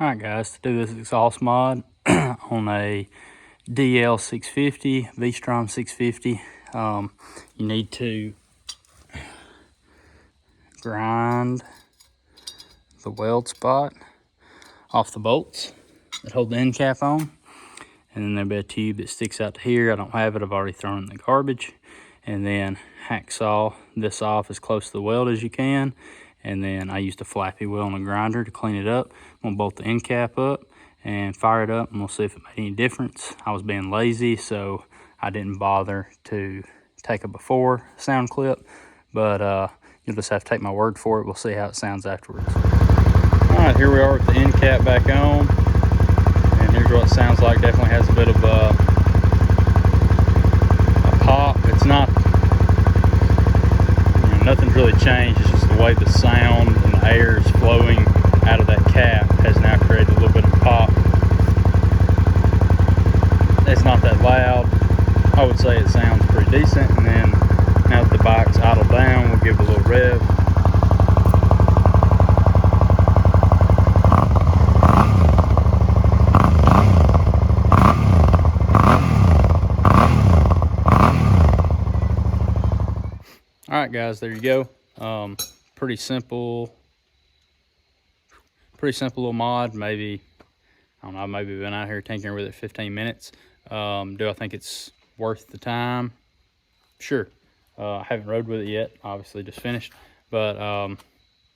Alright guys, to do this exhaust mod on a DL650, V-Strom 650, you need to grind the weld spot off the bolts that hold the end cap on. And then there'll be a tube that sticks out to here. I don't have it, I've already thrown it in the garbage. And then hacksaw this off as close to the weld as you can. And then I used a flappy wheel and a grinder to clean it up. I'm gonna bolt the end cap up and fire it up, and we'll see if it made any difference. I was being lazy, so I didn't bother to take a before sound clip, but you'll just have to take my word for it. We'll see how it sounds afterwards. All right, here we are with the end cap back on, and here's what it sounds like. Definitely has a bit of a pop. It's not, nothing's really changed. It's just the way the sound and the air is flowing out of that cap has now created a little bit of pop. It's not that loud. I would say it sounds pretty decent. And then now that the bike's idled down, we'll give it a little rev. All right guys, there you go. Pretty simple little mod. Maybe, I don't know, maybe been out here tinkering with it 15 minutes. Do I think it's worth the time? Sure. I haven't rode with it yet, obviously just finished, but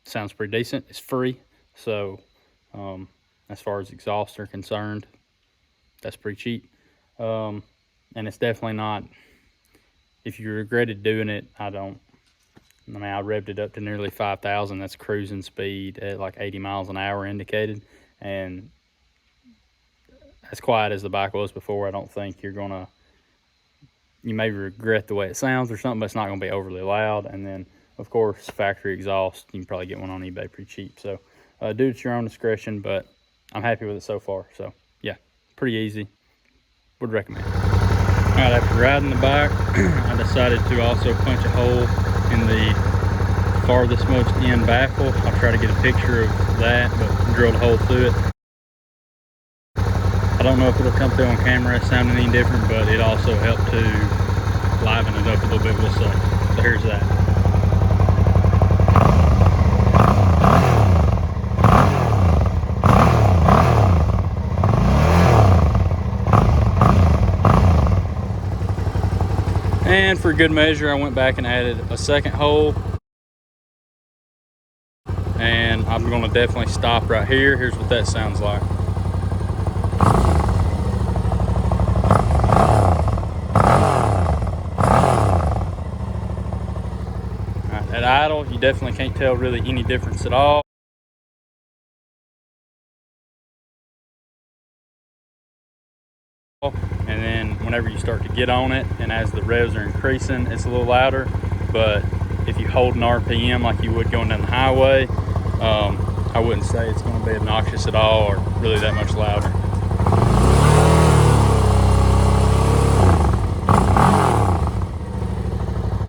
sounds pretty decent. It's free, so as far as exhausts are concerned, that's pretty cheap. And it's definitely not, if you regretted doing it, I revved it up to nearly 5,000. That's cruising speed at like 80 miles an hour indicated. And as quiet as the bike was before, I don't think you may regret the way it sounds or something, but it's not gonna be overly loud. And then of course, factory exhaust, you can probably get one on eBay pretty cheap. So do it at your own discretion, but I'm happy with it so far. So yeah, pretty easy, would recommend. All right, after riding the bike, I decided to also punch a hole in the farthest most end baffle. I'll try to get a picture of that, but drilled a hole through it. I don't know if it'll come through on camera sounding any different, but it also helped to liven it up a little bit, we'll say. So here's that. And for good measure, I went back and added a second hole. And I'm gonna definitely stop right here. Here's what that sounds like. Right, at idle, you definitely can't tell really any difference at all. And then whenever you start to get on it, and as the revs are increasing, it's a little louder. But if you hold an RPM like you would going down the highway, I wouldn't say it's going to be obnoxious at all or really that much louder.